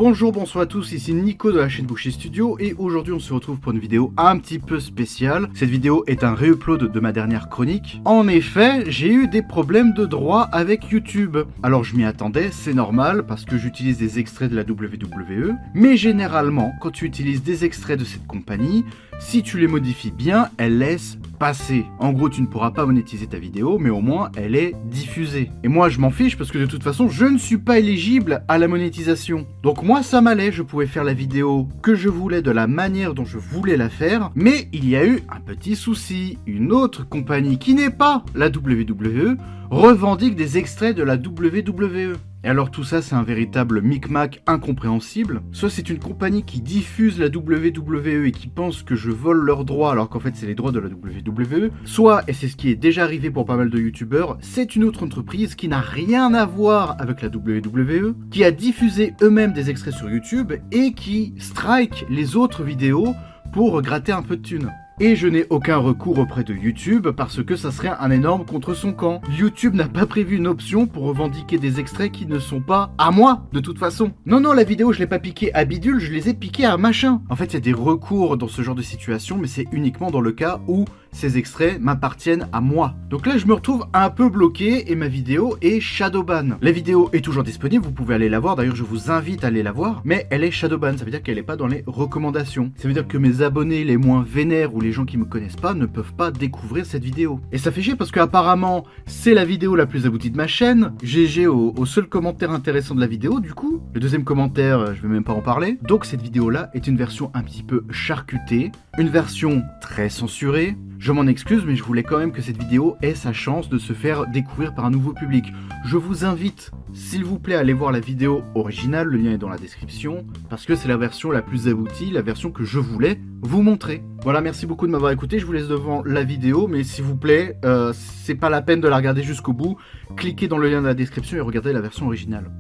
Bonjour, bonsoir à tous, ici Nico de la chaîne Boucher Studio et aujourd'hui on se retrouve pour une vidéo un petit peu spéciale. Cette vidéo est un re-upload de ma dernière chronique. En effet, j'ai eu des problèmes de droit avec YouTube. Alors je m'y attendais, c'est normal parce que j'utilise des extraits de la WWE, mais généralement quand tu utilises des extraits de cette compagnie, si tu les modifies bien, elle laisse passer. En gros, tu ne pourras pas monétiser ta vidéo, mais au moins elle est diffusée. Et moi je m'en fiche parce que de toute façon, je ne suis pas éligible à la monétisation. Donc moi ça m'allait, je pouvais faire la vidéo que je voulais de la manière dont je voulais la faire, mais il y a eu un petit souci. Une autre compagnie qui n'est pas la WWE revendique des extraits de la WWE. Et alors tout ça c'est un véritable micmac incompréhensible. Soit c'est une compagnie qui diffuse la WWE et qui pense que je vole leurs droits alors qu'en fait c'est les droits de la WWE. Soit, et c'est ce qui est déjà arrivé pour pas mal de youtubeurs, c'est une autre entreprise qui n'a rien à voir avec la WWE, qui a diffusé eux-mêmes des extraits sur YouTube et qui strike les autres vidéos pour gratter un peu de thunes. Et je n'ai aucun recours auprès de YouTube parce que ça serait un énorme contre son camp. YouTube n'a pas prévu une option pour revendiquer des extraits qui ne sont pas à moi, de toute façon. Non, la vidéo, je l'ai pas piquée à bidule, je les ai piqués à machin. En fait, il y a des recours dans ce genre de situation, mais c'est uniquement dans le cas où ces extraits m'appartiennent à moi. Donc là, je me retrouve un peu bloqué et ma vidéo est shadowban. La vidéo est toujours disponible, vous pouvez aller la voir. D'ailleurs, je vous invite à aller la voir, mais elle est shadowban. Ça veut dire qu'elle n'est pas dans les recommandations. Ça veut dire que mes abonnés les moins vénères ou les gens qui me connaissent pas ne peuvent pas découvrir cette vidéo. Et ça fait chier parce que apparemment, c'est la vidéo la plus aboutie de ma chaîne. GG au seul commentaire intéressant de la vidéo, du coup. Le deuxième commentaire, je vais même pas en parler. Donc cette vidéo-là est une version un petit peu charcutée, une version très censurée. Je m'en excuse, mais je voulais quand même que cette vidéo ait sa chance de se faire découvrir par un nouveau public. Je vous invite, s'il vous plaît, à aller voir la vidéo originale, le lien est dans la description, parce que c'est la version la plus aboutie, la version que je voulais vous montrer. Voilà, merci beaucoup de m'avoir écouté, je vous laisse devant la vidéo, mais s'il vous plaît, c'est pas la peine de la regarder jusqu'au bout. Cliquez dans le lien de la description et regardez la version originale.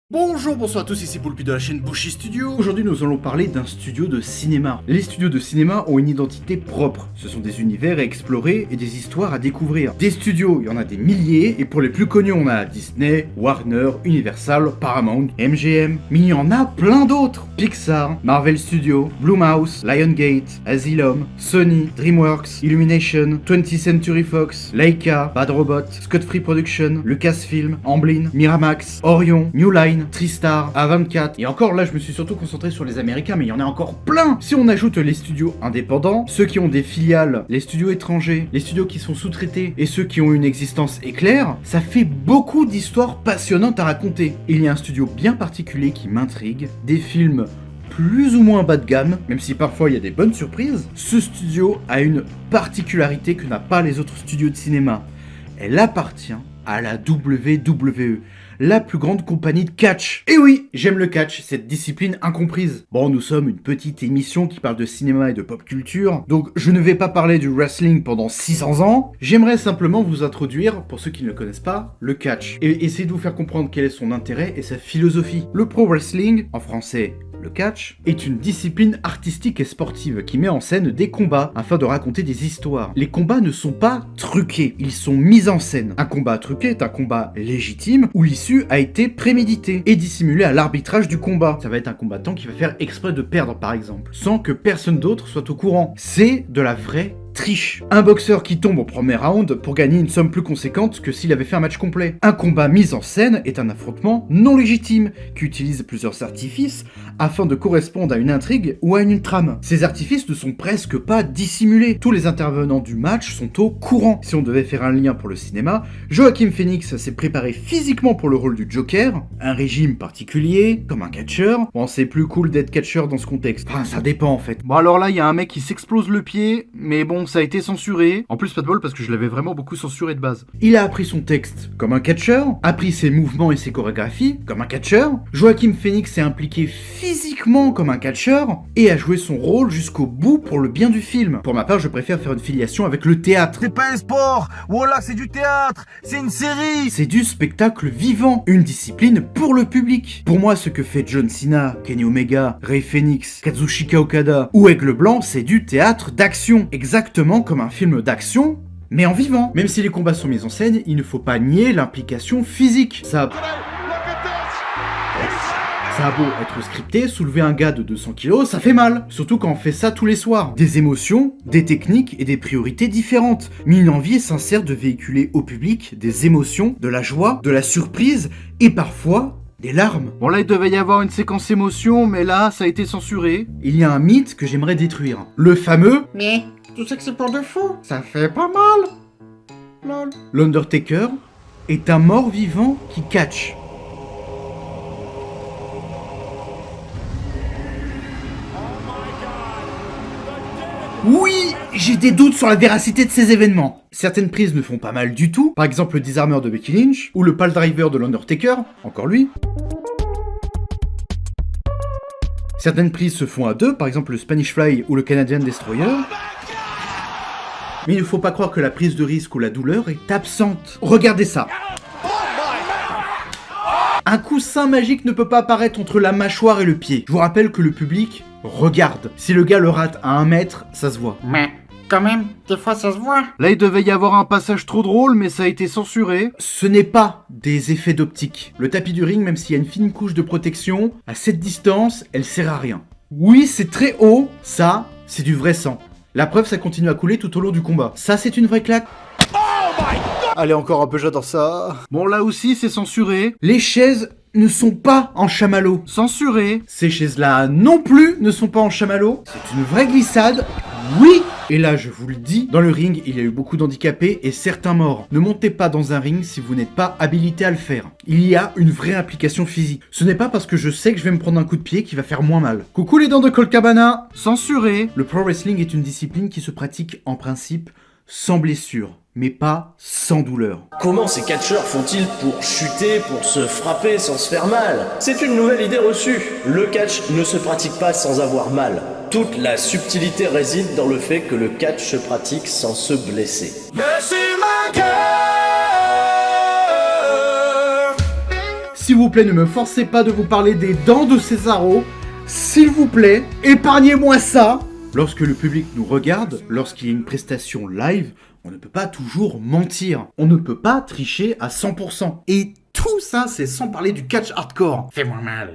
Bonjour, bonsoir à tous, ici Poulpi de la chaîne Boucher Studio. Aujourd'hui nous allons parler d'un studio de cinéma. Les studios de cinéma ont une identité propre. Ce sont des univers à explorer et des histoires à découvrir. Des studios, il y en a des milliers, et pour les plus connus on a Disney, Warner, Universal, Paramount, MGM, mais il y en a plein d'autres. Pixar, Marvel Studios, Blumhouse, Lionsgate, Asylum, Sony, DreamWorks, Illumination, 20th Century Fox, Laika, Bad Robot, Scott Free Production, Lucasfilm, Amblin, Miramax, Orion, New Line, Tristar, A24, et encore là je me suis surtout concentré sur les américains, mais il y en a encore plein. Si on ajoute les studios indépendants, ceux qui ont des filiales, les studios étrangers, les studios qui sont sous-traités et ceux qui ont une existence éclair, ça fait beaucoup d'histoires passionnantes à raconter. Il y a un studio bien particulier qui m'intrigue, des films plus ou moins bas de gamme, même si parfois il y a des bonnes surprises. Ce studio a une particularité que n'a pas les autres studios de cinéma. Elle appartient à la WWE, la plus grande compagnie de catch. Et oui, j'aime le catch, cette discipline incomprise. Bon, nous sommes une petite émission qui parle de cinéma et de pop culture, donc je ne vais pas parler du wrestling pendant 600 ans. J'aimerais simplement vous introduire, pour ceux qui ne le connaissent pas, le catch, et essayer de vous faire comprendre quel est son intérêt et sa philosophie. Le pro wrestling, en français, le catch, est une discipline artistique et sportive qui met en scène des combats afin de raconter des histoires. Les combats ne sont pas truqués, ils sont mis en scène. Un combat truqué est un combat légitime où l'issue a été préméditée et dissimulée à l'arbitrage du combat. Ça va être un combattant qui va faire exprès de perdre par exemple, sans que personne d'autre soit au courant. C'est de la vraie triche. Un boxeur qui tombe au premier round pour gagner une somme plus conséquente que s'il avait fait un match complet. Un combat mis en scène est un affrontement non légitime qui utilise plusieurs artifices afin de correspondre à une intrigue ou à une trame. Ces artifices ne sont presque pas dissimulés. Tous les intervenants du match sont au courant. Si on devait faire un lien pour le cinéma, Joaquin Phoenix s'est préparé physiquement pour le rôle du Joker, un régime particulier, comme un catcheur. Bon, c'est plus cool d'être catcheur dans ce contexte. Enfin, ça dépend en fait. Bon alors là, il y a un mec qui s'explose le pied, mais bon, donc ça a été censuré. En plus, pas de bol parce que je l'avais vraiment beaucoup censuré de base. Il a appris son texte comme un catcheur, appris ses mouvements et ses chorégraphies comme un catcheur. Joaquin Phoenix s'est impliqué physiquement comme un catcheur et a joué son rôle jusqu'au bout pour le bien du film. Pour ma part, je préfère faire une filiation avec le théâtre. C'est pas un sport, voilà, c'est du théâtre, c'est une série. C'est du spectacle vivant, une discipline pour le public. Pour moi, ce que fait John Cena, Kenny Omega, Rey Fenix, Kazuchika Okada ou Aigle Blanc, c'est du théâtre d'action. Exactement comme un film d'action, mais en vivant. Même si les combats sont mis en scène, il ne faut pas nier l'implication physique. Ça a beau être scripté, soulever un gars de 200 kilos, ça fait mal. Surtout quand on fait ça tous les soirs. Des émotions, des techniques et des priorités différentes. Mais une envie est sincère de véhiculer au public des émotions, de la joie, de la surprise et parfois des larmes. Bon là, il devait y avoir une séquence émotion, mais là, ça a été censuré. Il y a un mythe que j'aimerais détruire. Le fameux « Mais tu sais que c'est pour de fou, ça fait pas mal !» Lol. L'Undertaker est un mort-vivant qui catch. Oui, j'ai des doutes sur la véracité de ces événements. Certaines prises ne font pas mal du tout, par exemple le Disarmer de Becky Lynch, ou le Pile Driver de l'Undertaker, encore lui. Certaines prises se font à deux, par exemple le Spanish Fly ou le Canadian Destroyer. Mais il ne faut pas croire que la prise de risque ou la douleur est absente. Regardez ça. Un coussin magique ne peut pas apparaître entre la mâchoire et le pied. Je vous rappelle que le public regarde. Si le gars le rate à 1 mètre, ça se voit. Mais quand même, des fois ça se voit. Là, il devait y avoir un passage trop drôle, mais ça a été censuré. Ce n'est pas des effets d'optique. Le tapis du ring, même s'il y a une fine couche de protection, à cette distance, elle sert à rien. Oui, c'est très haut. Ça, c'est du vrai sang. La preuve, ça continue à couler tout au long du combat. Ça, c'est une vraie claque. Allez, encore un peu, j'adore ça. Bon, là aussi, c'est censuré. Les chaises ne sont pas en chamallow. Censuré. Ces chaises-là non plus ne sont pas en chamallow. C'est une vraie glissade. Oui. Et là, je vous le dis, dans le ring, il y a eu beaucoup d'handicapés et certains morts. Ne montez pas dans un ring si vous n'êtes pas habilité à le faire. Il y a une vraie implication physique. Ce n'est pas parce que je sais que je vais me prendre un coup de pied qui va faire moins mal. Coucou les dents de Colt Cabana. Censuré. Le pro wrestling est une discipline qui se pratique en principe sans blessure, mais pas sans douleur. Comment ces catcheurs font-ils pour chuter, pour se frapper sans se faire mal? C'est une nouvelle idée reçue. Le catch ne se pratique pas sans avoir mal. Toute la subtilité réside dans le fait que le catch se pratique sans se blesser. S'il vous plaît, ne me forcez pas de vous parler des dents de Cesaro. S'il vous plaît, épargnez-moi ça. Lorsque le public nous regarde, lorsqu'il y a une prestation live, on ne peut pas toujours mentir. On ne peut pas tricher à 100%. Et tout ça, c'est sans parler du catch hardcore. Fais-moi mal.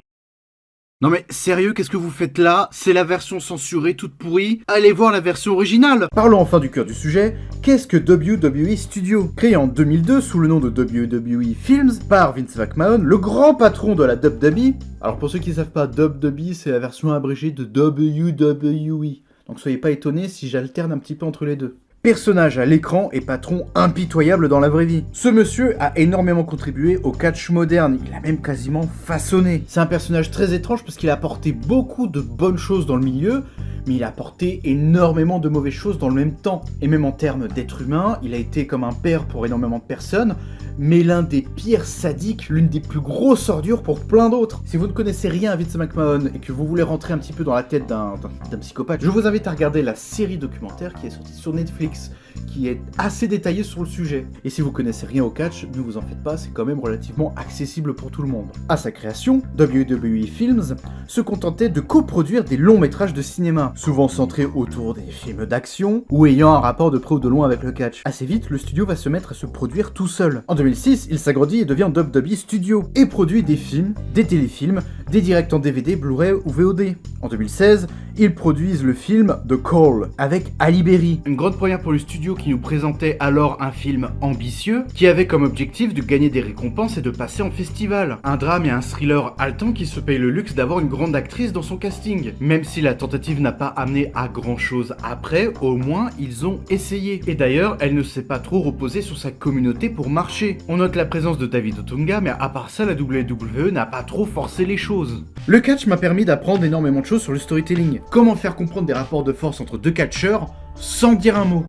Non mais sérieux, qu'est-ce que vous faites là? C'est la version censurée toute pourrie. Allez voir la version originale. Parlons enfin du cœur du sujet. Qu'est-ce que WWE Studio? Créé en 2002 sous le nom de WWE Films par Vince McMahon, le grand patron de la WWE. Alors pour ceux qui ne savent pas, WWE c'est la version abrégée de WWE. Donc soyez pas étonnés si j'alterne un petit peu entre les deux. Personnage à l'écran et patron impitoyable dans la vraie vie. Ce monsieur a énormément contribué au catch moderne, il l'a même quasiment façonné. C'est un personnage très étrange parce qu'il a apporté beaucoup de bonnes choses dans le milieu, mais il a apporté énormément de mauvaises choses dans le même temps. Et même en termes d'être humain, il a été comme un père pour énormément de personnes, mais l'un des pires sadiques, l'une des plus grosses ordures pour plein d'autres. Si vous ne connaissez rien à Vince McMahon et que vous voulez rentrer un petit peu dans la tête d'un psychopathe, je vous invite à regarder la série documentaire qui est sortie sur Netflix, qui est assez détaillée sur le sujet. Et si vous connaissez rien au catch, ne vous en faites pas, c'est quand même relativement accessible pour tout le monde. À sa création, WWE Films se contentait de coproduire des longs métrages de cinéma, souvent centrés autour des films d'action ou ayant un rapport de près ou de loin avec le catch. Assez vite, le studio va se mettre à se produire tout seul. En 2006, il s'agrandit et devient WWE Studio et produit des films, des téléfilms, des directs en DVD, Blu-ray ou VOD. En 2016, ils produisent le film The Call avec Ali Berry. Une grande première pour le studio qui nous présentait alors un film ambitieux qui avait comme objectif de gagner des récompenses et de passer en festival. Un drame et un thriller haletant qui se paye le luxe d'avoir une grande actrice dans son casting. Même si la tentative n'a pas amené à grand chose après, au moins ils ont essayé. Et d'ailleurs, elle ne s'est pas trop reposée sur sa communauté pour marcher. On note la présence de David Otunga, mais à part ça, la WWE n'a pas trop forcé les choses. Le catch m'a permis d'apprendre énormément de choses sur le storytelling. Comment faire comprendre des rapports de force entre deux catcheurs sans dire un mot.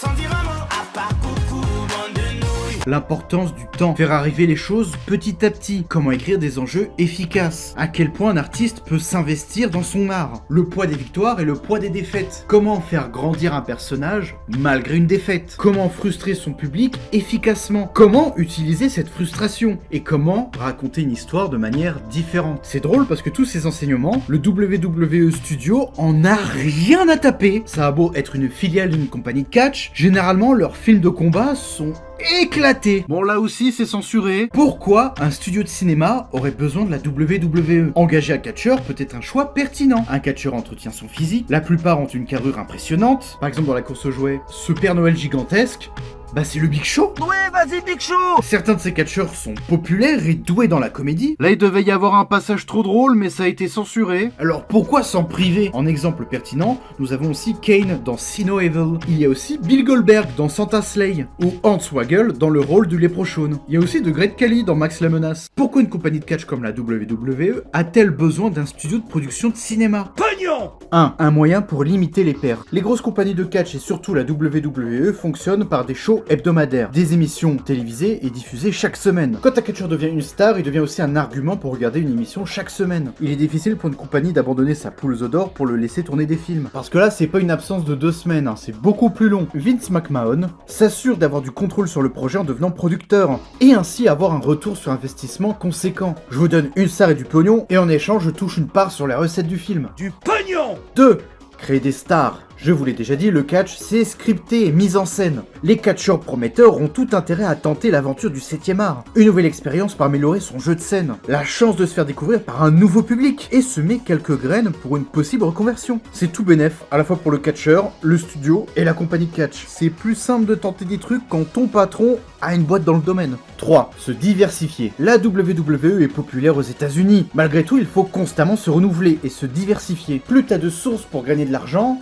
L'importance du temps, faire arriver les choses petit à petit, comment écrire des enjeux efficaces, à quel point un artiste peut s'investir dans son art, le poids des victoires et le poids des défaites, comment faire grandir un personnage malgré une défaite, comment frustrer son public efficacement, comment utiliser cette frustration, et comment raconter une histoire de manière différente. C'est drôle parce que tous ces enseignements, le WWE Studio en a rien à taper. Ça a beau être une filiale d'une compagnie de catch, généralement leurs films de combat sont éclaté. Bon, là aussi c'est censuré. Pourquoi un studio de cinéma aurait besoin de la WWE? Engager un catcheur peut être un choix pertinent. Un catcheur entretient son physique, la plupart ont une carrure impressionnante. Par exemple dans la course aux jouets, ce Père Noël gigantesque, bah c'est le Big Show. Ouais, vas-y, Big Show. Certains de ces catcheurs sont populaires et doués dans la comédie. Là il devait y avoir un passage trop drôle mais ça a été censuré. Alors pourquoi s'en priver? En exemple pertinent, nous avons aussi Kane dans See No Evil. Il y a aussi Bill Goldberg dans Santa Slay ou Hornswoggle dans le rôle du Léprechaune. Il y a aussi The Great Khali dans Max la Menace. Pourquoi une compagnie de catch comme la WWE a-t-elle besoin d'un studio de production de cinéma? Pognon. 1. Un moyen pour limiter les pertes. Les grosses compagnies de catch et surtout la WWE fonctionnent par des shows hebdomadaires, des émissions télévisées et diffusées chaque semaine. Quand un catcheur devient une star, il devient aussi un argument pour regarder une émission chaque semaine. Il est difficile pour une compagnie d'abandonner sa poule aux œufs d'or pour le laisser tourner des films. Parce que là, c'est pas une absence de 2 semaines, hein, c'est beaucoup plus long. Vince McMahon s'assure d'avoir du contrôle sur le projet en devenant producteur, et ainsi avoir un retour sur investissement conséquent. Je vous donne une star et du pognon, et en échange, je touche une part sur les recettes du film. Du pognon. 2. Créer des stars. Je vous l'ai déjà dit, le catch, c'est scripté et mis en scène. Les catcheurs prometteurs ont tout intérêt à tenter l'aventure du 7e art. Une nouvelle expérience pour améliorer son jeu de scène. La chance de se faire découvrir par un nouveau public. Et semer quelques graines pour une possible reconversion. C'est tout bénef, à la fois pour le catcheur, le studio et la compagnie de catch. C'est plus simple de tenter des trucs quand ton patron a une boîte dans le domaine. 3. Se diversifier. La WWE est populaire aux États-Unis. Malgré tout, il faut constamment se renouveler et se diversifier. Plus t'as de sources pour gagner de l'argent,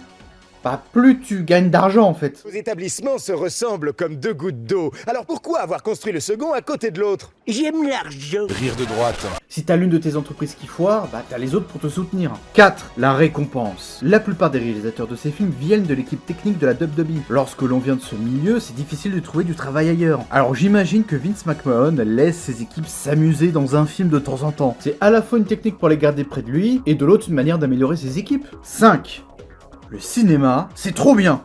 bah plus tu gagnes d'argent en fait. Nos établissements se ressemblent comme 2 gouttes d'eau. Alors pourquoi avoir construit le second à côté de l'autre? J'aime l'argent. Rire de droite. Si t'as l'une de tes entreprises qui foire, bah t'as les autres pour te soutenir. 4. La récompense. La plupart des réalisateurs de ces films viennent de l'équipe technique de la WWE. Lorsque l'on vient de ce milieu, c'est difficile de trouver du travail ailleurs. Alors j'imagine que Vince McMahon laisse ses équipes s'amuser dans un film de temps en temps. C'est à la fois une technique pour les garder près de lui, et de l'autre une manière d'améliorer ses équipes. 5. Le cinéma, c'est trop bien.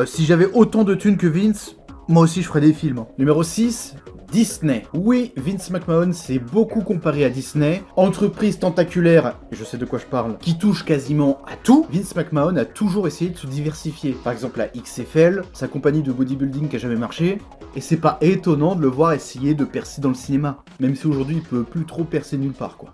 Si j'avais autant de thunes que Vince, moi aussi je ferais des films. Numéro 6, Disney. Oui, Vince McMahon s'est beaucoup comparé à Disney, entreprise tentaculaire, et je sais de quoi je parle, qui touche quasiment à tout. Vince McMahon a toujours essayé de se diversifier. Par exemple la XFL, sa compagnie de bodybuilding qui a jamais marché, et c'est pas étonnant de le voir essayer de percer dans le cinéma, même si aujourd'hui il peut plus trop percer nulle part quoi.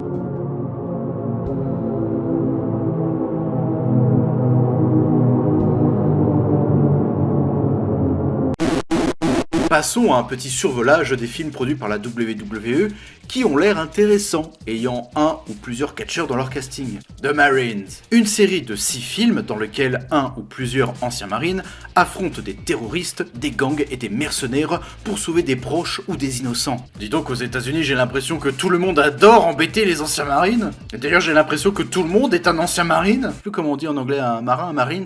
Passons à un petit survolage des films produits par la WWE qui ont l'air intéressants, ayant un ou plusieurs catcheurs dans leur casting. The Marines, une série de 6 films dans lesquels un ou plusieurs anciens marines affrontent des terroristes, des gangs et des mercenaires pour sauver des proches ou des innocents. Dis donc, aux États-Unis, j'ai l'impression que tout le monde adore embêter les anciens marines. Et d'ailleurs, j'ai l'impression que tout le monde est un ancien marine. Je sais plus comment on dit en anglais un marin, un marines.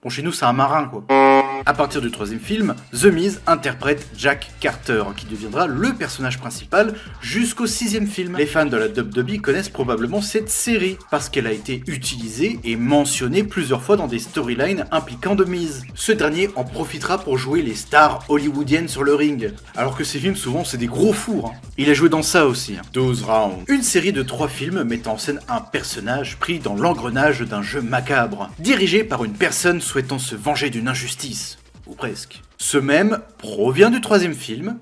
Bon, chez nous, c'est un marin quoi. À partir du 3e film, The Miz interprète Jack Carter, qui deviendra le personnage principal jusqu'au 6e film. Les fans de la WWE connaissent probablement cette série, parce qu'elle a été utilisée et mentionnée plusieurs fois dans des storylines impliquant The Miz. Ce dernier en profitera pour jouer les stars hollywoodiennes sur le ring, alors que ces films souvent c'est des gros fours. Il a joué dans ça aussi, 12 rounds. Une série de 3 films mettant en scène un personnage pris dans l'engrenage d'un jeu macabre, dirigé par une personne souhaitant se venger d'une injustice. Ou presque. Ce même provient du 3e film.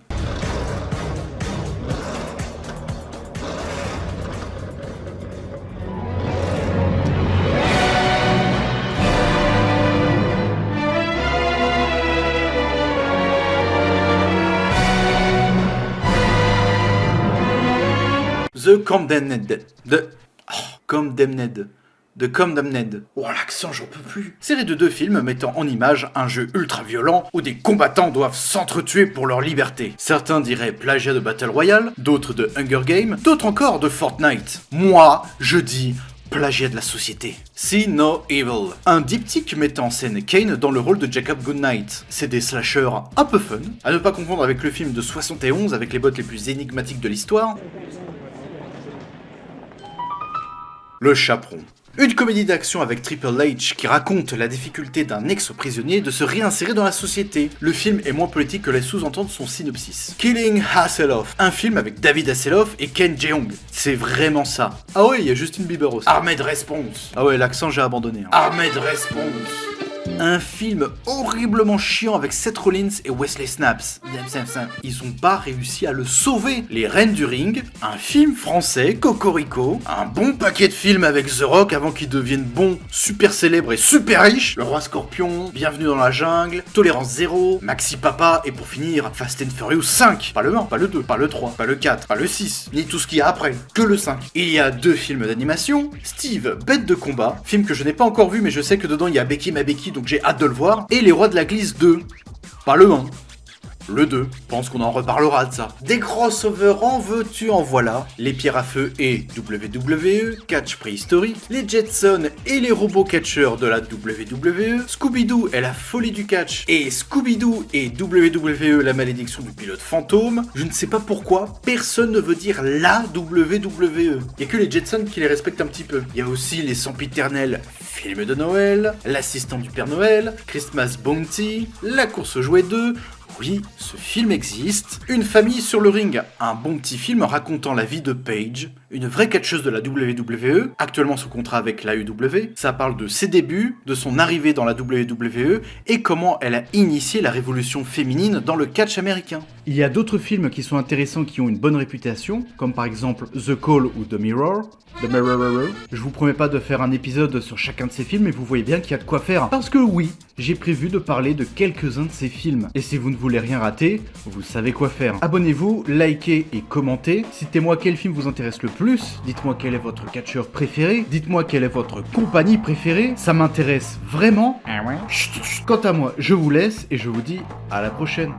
The Condemned. The Condemned. Oh l'accent, j'en peux plus. Série de 2 films mettant en image un jeu ultra violent où des combattants doivent s'entretuer pour leur liberté. Certains diraient plagiat de Battle Royale, d'autres de Hunger Games, d'autres encore de Fortnite. Moi, je dis plagiat de la société. See No Evil, un diptyque mettant en scène Kane dans le rôle de Jacob Goodnight. C'est des slashers un peu fun, à ne pas confondre avec le film de 71 avec les bottes les plus énigmatiques de l'histoire. Le Chaperon. Une comédie d'action avec Triple H qui raconte la difficulté d'un ex-prisonnier de se réinsérer dans la société. Le film est moins politique que laisse sous-entendre son synopsis. Killing Hasselhoff, un film avec David Hasselhoff et Ken Jeong. C'est vraiment ça. Ah ouais, il y a Justin Bieber aussi. Armed Response. Ah ouais, l'accent j'ai abandonné. Armed Response. Un film horriblement chiant avec Seth Rollins et Wesley Snipes. Ils ont pas réussi à le sauver. Les Reines du Ring, un film français, Cocorico, un bon paquet de films avec The Rock avant qu'il devienne bon, super célèbre et super riche. Le Roi Scorpion, Bienvenue dans la jungle, Tolérance Zéro, Maxi Papa et pour finir, Fast and Furious 5. Pas le 1, pas le 2, pas le 3, pas le 4, pas le 6, ni tout ce qu'il y a après, que le 5. Il y a 2 films d'animation, Steve, Bête de combat, film que je n'ai pas encore vu mais je sais que dedans il y a Becky ma Becky donc j'ai hâte de le voir, et Les Rois de la Glisse 2. Pas le 1. Le 2, je pense qu'on en reparlera de ça. Des crossovers en veux-tu en voilà. Les pierres à feu et WWE, Catch Préhistorique, les Jetsons et les robots catcheurs de la WWE, Scooby-Doo et la folie du catch, et Scooby-Doo et WWE, la malédiction du pilote fantôme. Je ne sais pas pourquoi, personne ne veut dire la WWE. Il y a que les Jetsons qui les respectent un petit peu. Il y a aussi les sempiternels films de Noël, l'assistant du Père Noël, Christmas Bounty, la course aux jouets 2. Oui, ce film existe. Une famille sur le ring, un bon petit film racontant la vie de Paige, une vraie catcheuse de la WWE, actuellement sous contrat avec l'AEW. Ça parle de ses débuts, de son arrivée dans la WWE et comment elle a initié la révolution féminine dans le catch américain. Il y a d'autres films qui sont intéressants qui ont une bonne réputation, comme par exemple The Call ou The Mirror. Je vous promets pas de faire un épisode sur chacun de ces films, mais vous voyez bien qu'il y a de quoi faire. Parce que oui, j'ai prévu de parler de quelques-uns de ces films. Et si vous ne voulez rien rater, vous savez quoi faire. Abonnez-vous, likez et commentez. Citez-moi quel film vous intéresse le plus. Dites-moi quel est votre catcheur préféré. Dites-moi quelle est votre compagnie préférée. Ça m'intéresse vraiment. Ah ouais? Quant à moi, je vous laisse et je vous dis à la prochaine.